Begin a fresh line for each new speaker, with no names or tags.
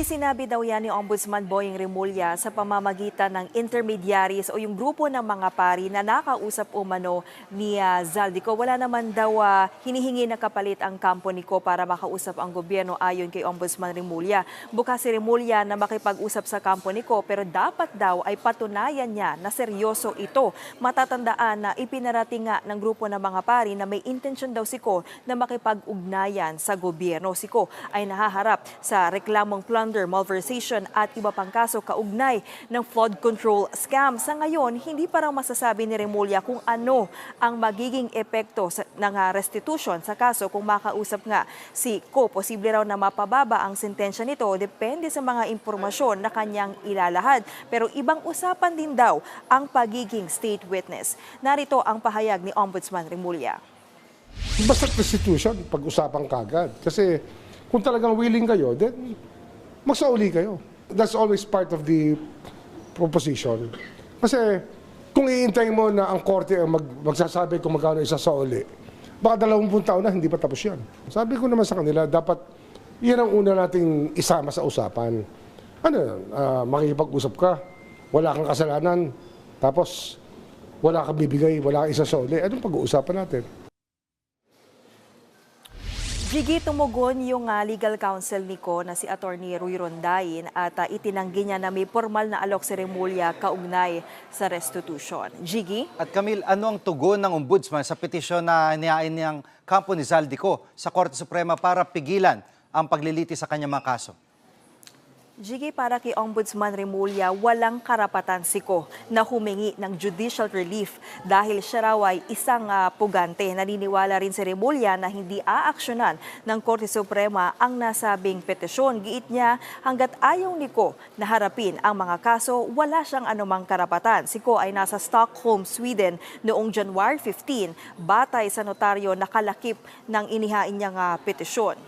Sinabi daw yan ni Ombudsman Boying Remulla sa pamamagitan ng intermediaries o yung grupo ng mga pari na nakausap umano ni Zaldico. Wala naman daw hinihingi na kapalit ang company ko para makausap ang gobyerno ayon kay Ombudsman Remulla. Bukas si Remulla na makipag-usap sa company ko pero dapat daw ay patunayan niya na seryoso ito. Matatandaan na ipinarating nga ng grupo ng mga pari na may intensyon daw si Ko na makipag-ugnayan sa gobyerno. Si Ko ay nahaharap sa reklamong plunder, malversation at iba pang kaso kaugnay ng flood control scam. Sa ngayon, hindi pa raw masasabi ni Remulla kung ano ang magiging epekto ng restitution sa kaso kung makausap nga si Ko. Posible raw na mapababa ang sentensya nito depende sa mga impormasyon na kanyang ilalahad. Pero ibang usapan din daw ang pagiging state witness. Narito ang pahayag ni Ombudsman Remulla.
Basta restitution, pag-usapan kagad. Kasi kung talagang willing kayo, then magsauli kayo. That's always part of the proposition. Kasi kung iintay mo na ang korte ang magsasabi kung magkano isasauli, baka 20 taon na hindi pa tapos yan. Sabi ko naman sa kanila, dapat yan ang una nating isama sa usapan. Makikipag-usap ka, wala kang kasalanan, tapos wala kang bibigay, wala kang isasauli. Anong pag-uusapan natin?
Jiggy, tumugon yung legal counsel ni Ko na si Attorney Ruy Rondain at itinanggi niya na may formal na alok si Remulla kaugnay sa restitution. Jiggy?
At Camille, ano ang tugon ng Ombudsman sa petisyon na niyain niyang kampo ni Zaldico sa Korte Suprema para pigilan ang pagliliti sa kanyang mga kaso?
Jiggy, para kay Ombudsman Remulla, walang karapatan si Ko na humingi ng judicial relief dahil siya raw ay isang pugante. Naniniwala rin si Remulla na hindi aaksyonan ng Korte Suprema ang nasabing petisyon. Giit niya, hanggat ayaw ni Ko na harapin ang mga kaso, wala siyang anumang karapatan. Si Ko ay nasa Stockholm, Sweden noong January 15, batay sa notaryo na kalakip ng inihain niyang petisyon.